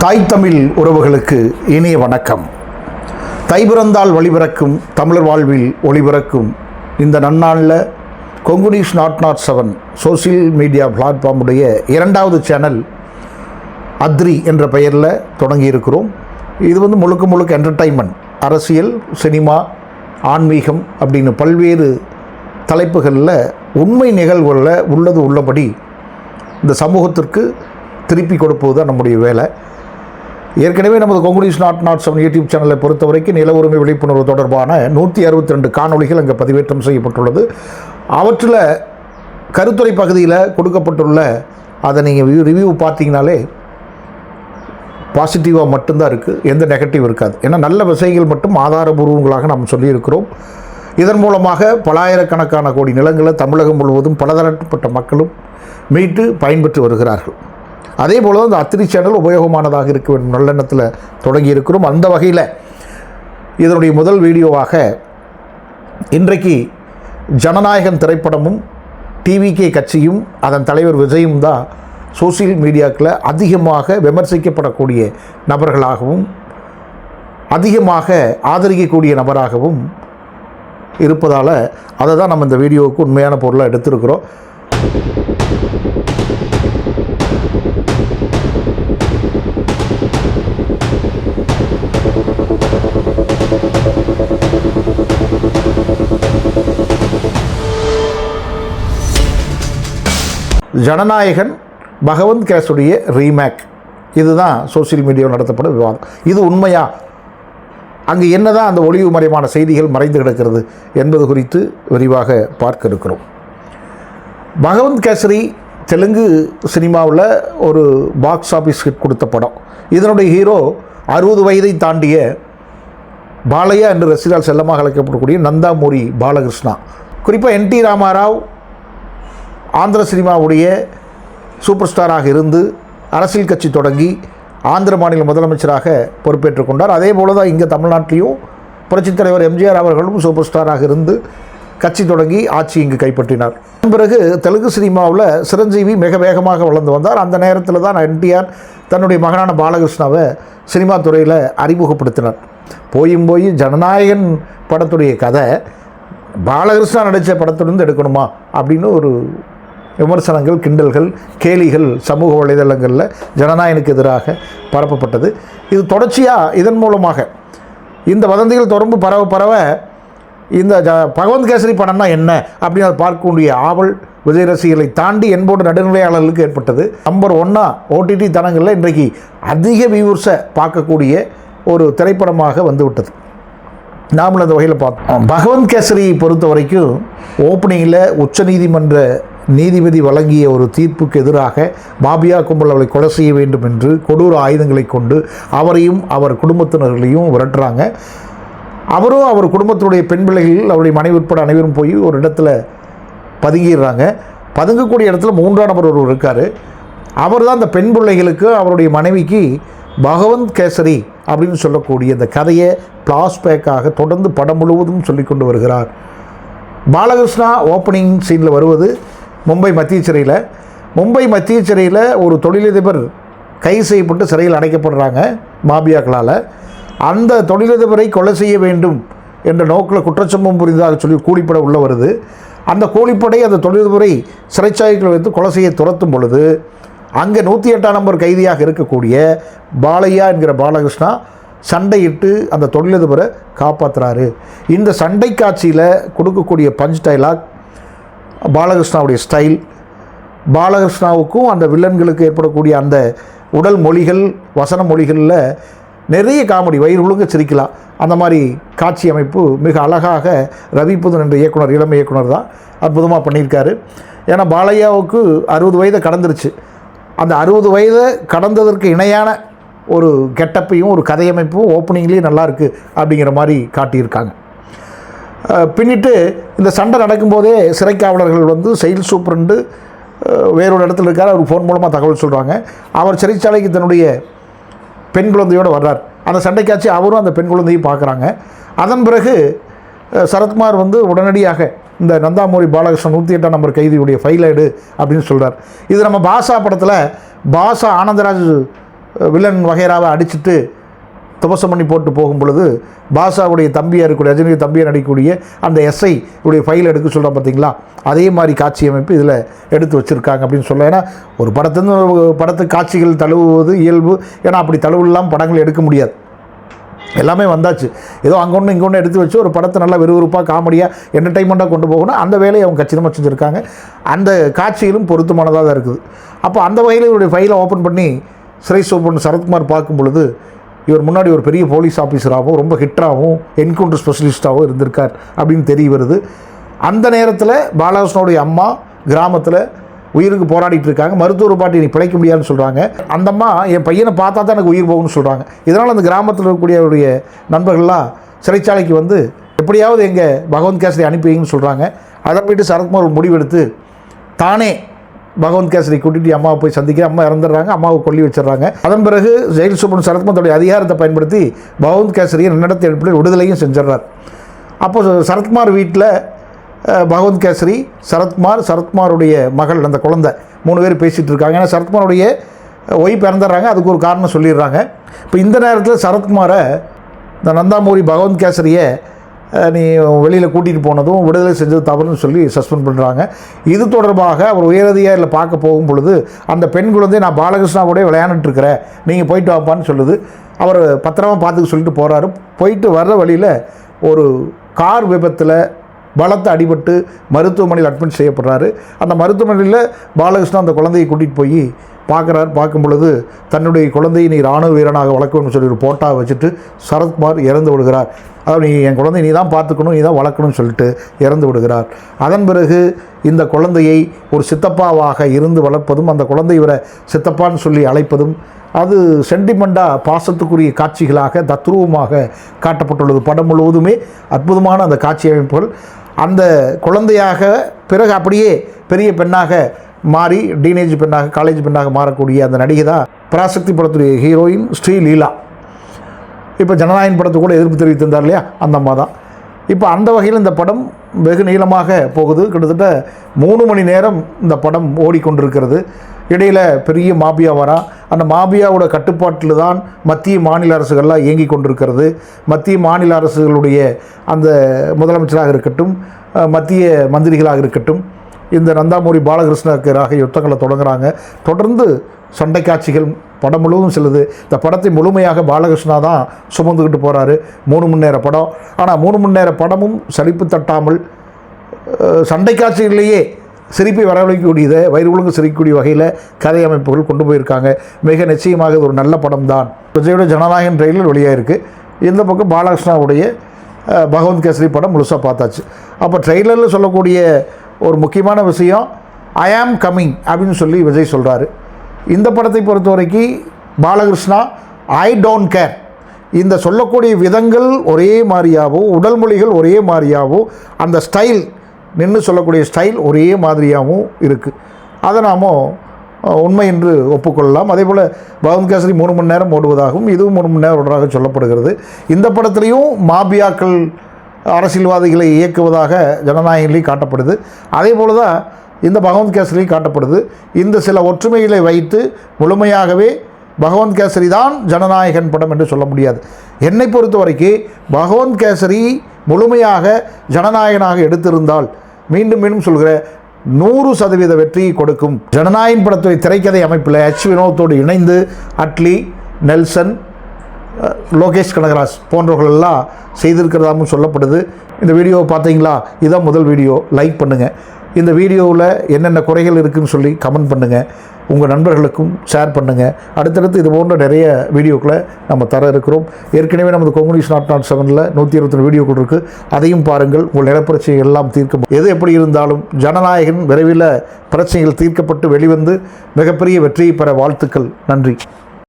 தாய் தமிழ் உறவுகளுக்கு இனிய வணக்கம். தை பிறந்தால் வழிபிறக்கும் தமிழர் வாழ்வில் ஒளிபிறக்கும் இந்த நன்னாளில் கொங்கு நியூஸ் 007 சோசியல் மீடியா பிளாட்ஃபார்முடைய இரண்டாவது சேனல் அத்ரி என்ற பெயரில் தொடங்கியிருக்கிறோம். இது முழுக்க என்டர்டைன்மெண்ட், அரசியல், சினிமா, ஆன்மீகம் அப்படின்னு பல்வேறு தலைப்புகளில் உண்மை நிகழ்வுகளில் உள்ளது உள்ளபடி இந்த சமூகத்திற்கு திருப்பி கொடுப்பது தான் நம்முடைய வேலை. ஏற்கனவே நமது கொங்கு நியூஸ் 007 யூடியூப் சேனலை பொறுத்த வரைக்கும் நில உரிமை விழிப்புணர்வு தொடர்பான 162 காணொளிகள் அங்கே பதிவேற்றம் செய்யப்பட்டுள்ளது. அவற்றில் கருத்துரை பகுதியில் கொடுக்கப்பட்டுள்ள அதை நீங்கள் ரிவ்யூ பார்த்தீங்கனாலே பாசிட்டிவாக மட்டும்தான் இருக்குது, எந்த நெகட்டிவ் இருக்காது. ஏன்னா நல்ல விஷயங்கள் மட்டும் ஆதாரபூர்வங்களாக நாம் சொல்லியிருக்கிறோம். இதன் மூலமாக பலாயிரக்கணக்கான கோடி நிலங்களை தமிழகம் முழுவதும் பலதரப்பட்ட மக்களும் மீட்டு பயன்பெற்று வருகிறார்கள். அதே போல் தான் இந்த அத்ரி சேனல் உபயோகமானதாக இருக்க வேண்டும் நல்லெண்ணத்தில் தொடங்கி இருக்கிறோம். அந்த வகையில் இதனுடைய முதல் வீடியோவாக இன்றைக்கு ஜனநாயகன் திரைப்படமும் டிவிகே கட்சியும் அதன் தலைவர் விஜயும் தான் சோசியல் மீடியாக்களில் அதிகமாக விமர்சிக்கப்படக்கூடிய நபர்களாகவும் அதிகமாக ஆதரிக்கக்கூடிய நபராகவும் இருப்பதால் அதை தான் நம்ம இந்த வீடியோவுக்கு உண்மையான பொருளை எடுத்திருக்கிறோம். ஜனநாயகன் பகவந்த் கேஸுடைய ரீமேக், இதுதான் சோசியல் மீடியாவில் நடத்தப்படும் விவாதம். இது உண்மையா, அங்கு என்னதான் அந்த ஒளிவு மறைவான செய்திகள் மறைந்து கிடக்கிறது என்பது குறித்து விரிவாக பார்க்க இருக்கிறோம். பகவந்த் கேசரி தெலுங்கு சினிமாவில் ஒரு பாக்ஸ் ஆஃபீஸ் ஹிட் கொடுத்த படம். இதனுடைய ஹீரோ 60 வயதை தாண்டிய பாலையா என்று ரசிகர்கள் செல்லமாக அழைக்கப்படக்கூடிய நந்தாமூரி பாலகிருஷ்ணா. குறிப்பாக NT ராமாராவ் ஆந்திர சினிமாவுடைய சூப்பர் ஸ்டாராக இருந்து அரசியல் கட்சி தொடங்கி ஆந்திர மாநில முதலமைச்சராக பொறுப்பேற்றுக் கொண்டார். அதே போல தான் இங்கே தமிழ்நாட்டிலையும் புரட்சித் தலைவர் MGR அவர்களும் சூப்பர் ஸ்டாராக இருந்து கட்சி தொடங்கி ஆட்சி இங்கு கைப்பற்றினார். பிறகு தெலுங்கு சினிமாவில் சிரஞ்சீவி மிக வேகமாக வளர்ந்து வந்தார். அந்த நேரத்தில் தான் NTR தன்னுடைய மகனான பாலகிருஷ்ணாவை சினிமா துறையில் அறிமுகப்படுத்தினார். போய் ஜனநாயகன் படத்துடைய கதை பாலகிருஷ்ணா நடித்த படத்திலிருந்து எடுக்கணுமா அப்படின்னு ஒரு விமர்சனங்கள், கிண்டல்கள், கேலிகள் சமூக வலைதளங்களில் ஜனநாயகனுக்கு எதிராக பரப்பப்பட்டது. இது தொடர்ச்சியாக இதன் மூலமாக இந்த வதந்திகள் தொடர்ந்து பரவ இந்த பகவந்த் கேசரி படம்னா என்ன அப்படின்னு அதை பார்க்கக்கூடிய ஆவல் விஜய் ரசிகர்களை தாண்டி என்போடு நடுநிலையாளர்களுக்கு ஏற்பட்டது. நம்பர் 1 OTT தளங்களில் இன்றைக்கு அதிக வியூவர்ஸை பார்க்கக்கூடிய ஒரு திரைப்படமாக வந்துவிட்டது. நாமளும் அந்த வகையில் பார்த்தோம். பகவந்த் கேசரியை பொறுத்த வரைக்கும் ஓப்பனிங்கில் உச்சநீதிமன்ற நீதிபதி வழங்கிய ஒரு தீர்ப்புக்கு எதிராக மாபியா கும்பல் அவளை கொலை செய்ய வேண்டும் என்று கொடூர ஆயுதங்களை கொண்டு அவரையும் அவர் குடும்பத்தினர்களையும் விரட்டுறாங்க. அவரும் அவர் குடும்பத்தினுடைய பெண் பிள்ளைகள், அவருடைய மனைவி உட்பட அனைவரும் போய் ஒரு இடத்துல பதுங்கிடுறாங்க. பதுங்கக்கூடிய இடத்துல 3ஆம் நபர் ஒருவர் இருக்கார். அவர் தான் அந்த பெண் பிள்ளைகளுக்கு அவருடைய மனைவிக்கு பகவந்த் கேசரி அப்படின்னு சொல்லக்கூடிய இந்த கதையை பிளாஸ்பேக்காக தொடர்ந்து படம் முழுவதும் சொல்லி கொண்டு வருகிறார். பாலகிருஷ்ணா ஓப்பனிங் சீனில் வருவது மும்பை மத்திய சிறையில். மும்பை மத்திய சிறையில் ஒரு தொழிலதிபர் கைது செய்யப்பட்டு சிறையில் அடைக்கப்படுறாங்க மாபியாக்களால். அந்த தொழிலதிபரை கொலை செய்ய வேண்டும் என்ற நோக்கில் குற்றச்சம்பவம் புரிந்ததாக சொல்லி கூலிப்படை உள்ளே வருது. அந்த கூலிப்படை அந்த தொழிலதிபரை சிறைச்சாலைகள் வைத்து கொலை செய்ய துரத்தும் பொழுது அங்கே 108ஆம் நம்பர் கைதியாக இருக்கக்கூடிய பாலையா என்கிற பாலகிருஷ்ணா சண்டையிட்டு அந்த தொழிலதிபரை காப்பாற்றுறாரு. இந்த சண்டை காட்சியில் கொடுக்கக்கூடிய பஞ்ச் டைலாக், பாலகிருஷ்ணாவுடைய ஸ்டைல், பாலகிருஷ்ணாவுக்கும் அந்த வில்லன்களுக்கு ஏற்படக்கூடிய அந்த உடல் மொழிகள், வசன மொழிகளில் நிறைய காமெடி, வயிறு ஒழுங்க சிரிக்கலாம். அந்த மாதிரி காட்சி அமைப்பு மிக அழகாக ரவிபுதன் என்ற இயக்குனர், இளமை இயக்குனர் தான் அற்புதமாக பண்ணியிருக்காரு. ஏன்னா பாலையாவுக்கு 60 வயதை கடந்துருச்சு. அந்த 60 வயதை கடந்ததற்கு இணையான ஒரு கெட்டப்பையும் ஒரு கதையமைப்பும் ஓப்பனிங்லேயே நல்லாயிருக்கு அப்படிங்கிற மாதிரி காட்டியிருக்காங்க. பின்னிட்டு இந்த சண்டை நடக்கும்போதே சிறைக்காவலர்கள் செயல் சூப்பரண்டு வேறொரு இடத்துல இருக்கார். அவர் ஃபோன் மூலமாக தகவல் சொல்கிறாங்க. அவர் சிறைச்சாலைக்கு தன்னுடைய பெண் குழந்தையோடு வர்றார். அந்த சண்டை காட்சி அவரும் அந்த பெண் குழந்தையும் பார்க்குறாங்க. அதன் பிறகு சரத்குமார் உடனடியாக இந்த நந்தாமூரி பாலகிருஷ்ணன் 108ஆம் நம்பர் கைதியுடைய ஃபைல் எடு அப்படின்னு சொல்கிறார். இது நம்ம பாஷா படத்தில் பாஷா ஆனந்தராஜ் வில்லன் வகைராவை அடிச்சுட்டு துவசம் பண்ணி போட்டு போகும் பொழுது பாஷாவுடைய தம்பியாக இருக்கக்கூடிய ரஜினி தம்பியாக நடிக்கக்கூடிய அந்த எஸ்ஐ உடைய ஃபைல் எடுக்க சொல்கிறோம் பார்த்தீங்களா, அதே மாதிரி காட்சி அமைப்பு இதில் எடுத்து வச்சுருக்காங்க அப்படின்னு சொல்ல. ஏன்னா ஒரு படத்துக்கு காட்சிகள் தழுவுவது இயல்பு. ஏன்னா அப்படி தழுவுலாம் படங்கள் எடுக்க முடியாது, எல்லாமே வந்தாச்சு. ஏதோ அங்கே ஒன்று இங்கே ஒன்று எடுத்து வச்சு ஒரு படத்தை நல்லா விறுவிறுப்பாக காமெடியாக என்டர்டைன்மெண்ட்டாக கொண்டு போகணும். அந்த வேலையை அவங்க கச்சிதமாக செஞ்சுருக்காங்க. அந்த காட்சியிலும் பொருத்தமானதாக தான் இருக்குது. அப்போ அந்த வகையில் இவருடைய ஃபைலை ஓப்பன் பண்ணி சிறை சூப்பர் சரத்குமார் பார்க்கும் பொழுது இவர் முன்னாடி ஒரு பெரிய போலீஸ் ஆஃபீஸராகவும் ரொம்ப ஹிட்டராகவும் என்கவுண்டர் ஸ்பெஷலிஸ்ட்டாகவும் இருந்திருக்கார் அப்படின்னு தெரிய வருது. அந்த நேரத்தில் பாலகிருஷ்ணனுடைய அம்மா கிராமத்தில் உயிருக்கு போராடிட்டு இருக்காங்க. மருத்துவர் பாட்டி நீ பிழைக்க முடியாதுன்னு சொல்கிறாங்க. அந்த அம்மா என் பையனை பார்த்தா தான் எனக்கு உயிர் போகும்னு சொல்கிறாங்க. இதனால் அந்த கிராமத்தில் இருக்கக்கூடியவருடைய நண்பர்கள்லாம் சிறைச்சாலைக்கு வந்து எப்படியாவது எங்கள் பகவந்த் கேசரி அனுப்பி வைங்கன்னு சொல்கிறாங்க. அதை போய்ட்டு சரத்குமார் ஒரு முடிவெடுத்து தானே பகவந்த் கேசரி கூட்டிகிட்டு அம்மாவை போய் சந்திக்க, அம்மா இறந்துடுறாங்க, அம்மாவை கொல்லி வச்சிடறாங்க. அதன் பிறகு ஜெயில் சூப்பர் சரத்குமாரோடைய அதிகாரத்தை பயன்படுத்தி பகவந்த் கேசரியை நன்னடத்தை அடிப்படையில் விடுதலையும் செஞ்சிடறார். அப்போ சரத்குமார் வீட்டில் பகவந்த் கேசரி, சரத்குமாருடைய மகள், அந்த குழந்தை 3 பேர் பேசிகிட்டு இருக்காங்க. ஏன்னா சரத்குமாருடைய ஒய்ஃப் இறந்துடுறாங்க, அதுக்கு ஒரு காரணம் சொல்லிடுறாங்க. இப்போ இந்த நேரத்தில் சரத்குமாரை இந்த நந்தாமூரி பகவந்த் கேசரியை நீ வெளியில் கூட்டிகிட்டு போனதும் விடுதலை செஞ்சது தவறுன்னு சொல்லி சஸ்பெண்ட் பண்ணுறாங்க. இது தொடர்பாக அவர் உயரதிகாரியில் பார்க்க போகும் பொழுது அந்த பெண் குழந்தை நான் பாலகிருஷ்ணா கூட விளையாண்டுட்டுருக்கிறேன், நீங்கள் போயிட்டு வாப்பான்னு சொல்லுது. அவர் பத்திரமா பார்த்துக்க சொல்லிட்டு போகிறாரு. போயிட்டு வர்ற வழியில் ஒரு கார் விபத்தில் பலத்தை அடிபட்டு மருத்துவமனையில் அட்மிட் செய்யப்படுறாரு. அந்த மருத்துவமனையில் பாலகிருஷ்ணா அந்த குழந்தையை கூட்டிகிட்டு போய் பார்க்கும் பொழுது தன்னுடைய குழந்தையை நீ இராணுவ வீரனாக வளர்க்கணும்னு சொல்லி ஒரு போட்டாவை வச்சுட்டு சரத்குமார் இறந்து விடுகிறார். அதாவது நீ என் குழந்தை நீ தான் பார்த்துக்கணும், நீ தான் வளர்க்கணும்னு சொல்லிட்டு இறந்து விடுகிறார். அதன் பிறகு இந்த குழந்தையை ஒரு சித்தப்பாவாக இருந்து வளர்ப்பதும் அந்த குழந்தை இவரை சித்தப்பான்னு சொல்லி அழைப்பதும் அது சென்டிமெண்ட்டாக பாசத்துக்குரிய காட்சிகளாக தத்ரூபமாக காட்டப்பட்டுள்ளது. படம் முழுவதுமே அற்புதமான அந்த காட்சி அமைப்புகள். அந்த குழந்தையாக பிறகு அப்படியே பெரிய பெண்ணாக மாறி டீனேஜ் பெண்ணாக காலேஜ் பெண்ணாக மாறக்கூடிய அந்த நடிகை தான் பராசக்தி படத்துடைய ஹீரோயின் ஸ்ரீலீலா. இப்போ ஜனநாயகன் படத்துக்கு கூட எதிர்ப்பு தெரிவித்திருந்தார் இல்லையா, அந்த அம்மா தான். இப்போ அந்த வகையில் இந்த படம் வெகு நீளமாக போகுது. கிட்டத்தட்ட 3 மணி நேரம் இந்த படம் ஓடிக்கொண்டிருக்கிறது. இடையில் பெரிய மாபியா வரா. அந்த மாபியாவோட கட்டுப்பாட்டில் தான் மத்திய மாநில அரசுகள்லாம் இயங்கி கொண்டிருக்கிறது. மத்திய மாநில அரசுகளுடைய அந்த முதலமைச்சராக இருக்கட்டும், மத்திய மந்திரிகளாக இருக்கட்டும், இந்த நந்தாமூரி பாலகிருஷ்ணராக யுத்தங்களை தொடங்குறாங்க. தொடர்ந்து சண்டை காட்சிகள் படம் முழுவதும் செல்லுது. இந்த படத்தை முழுமையாக பாலகிருஷ்ணா தான் சுமந்துக்கிட்டு போகிறாரு. 3 மணி நேர படம். ஆனால் 3 மணி நேர படமும் சலிப்பு தட்டாமல் சண்டை காட்சிகளிலேயே சிரிப்பை வரவழைக்கக்கூடியதை வயிறு ஒழுங்கு சிரிக்கக்கூடிய வகையில் கதை அமைப்புகள் கொண்டு போயிருக்காங்க. மிக நிச்சயமாக இது ஒரு நல்ல படம் தான். விஜயோட ஜனநாயகன் ட்ரெயிலர் வெளியாகிருக்கு. இந்த பக்கம் பாலகிருஷ்ணாவுடைய பகவந்த் கேசரி படம் முழுசாக பார்த்தாச்சு. அப்போ ட்ரெய்லரில் சொல்லக்கூடிய ஒரு முக்கியமான விஷயம் ஐ ஆம் கம்மிங் அப்படின்னு சொல்லி விஜய் சொல்கிறாரு. இந்த படத்தை பொறுத்த வரைக்கும் பாலகிருஷ்ணா ஐ டோன்ட் கேர், இந்த சொல்லக்கூடிய விதங்கள் ஒரே மாதிரியாகவும் உடல் மொழிகள் ஒரே மாதிரியாகவும் அந்த ஸ்டைல் நின்று சொல்லக்கூடிய ஸ்டைல் ஒரே மாதிரியாகவும் இருக்குது. அதை நாம் உண்மை என்று ஒப்புக்கொள்ளலாம். அதே போல் பகவந்த் கேசரி 3 மணி நேரம் ஓடுவதாகவும் இதுவும் 3 மணி நேரம் ஓடுவதாக சொல்லப்படுகிறது. இந்த படத்துலேயும் மாபியாக்கள் அரசியல்வாதிகளை இயக்குவதாக ஜனநாயகன்லேயும் காட்டப்படுது. அதே போல் தான் இந்த பகவந்த் கேசரியும் காட்டப்படுது. இந்த சில ஒற்றுமைகளை வைத்து முழுமையாகவே பகவந்த் கேசரி தான் ஜனநாயகன் படம் என்று சொல்ல முடியாது. என்னை பொறுத்த வரைக்கும் பகவந்த் கேசரி முழுமையாக ஜனநாயகனாக எடுத்திருந்தால் மீண்டும் மீண்டும் சொல்கிற 100% வெற்றியை கொடுக்கும். ஜனநாயகன் படத்துடைய திரைக்கதை அமைப்பில் H. வினோத்தோடு இணைந்து அட்லி, நெல்சன், லோகேஷ் கனகராஜ் போன்றவர்களெல்லாம் செய்திருக்கிறதாகவும் சொல்லப்படுது. இந்த வீடியோவை பார்த்தீங்களா? இதுதான் முதல் வீடியோ. லைக் பண்ணுங்கள். இந்த வீடியோவில் என்னென்ன குறைகள் இருக்குதுன்னு சொல்லி கமெண்ட் பண்ணுங்கள். உங்கள் நண்பர்களுக்கும் ஷேர் பண்ணுங்கள். அடுத்தடுத்து இது போன்ற நிறைய வீடியோக்களை நம்ம தர இருக்கிறோம். ஏற்கனவே நமது கொங்கு நியூஸ் 7ல் 122 வீடியோக்கள் இருக்குது. அதையும் பாருங்கள். உங்கள் நிலப்பிரச்சனைகள் எல்லாம் தீர்க்க எது எப்படி இருந்தாலும் ஜனநாயகன் விரைவில் பிரச்சனைகள் தீர்க்கப்பட்டு வெளிவந்து மிகப்பெரிய வெற்றியை பெற வாழ்த்துக்கள். நன்றி.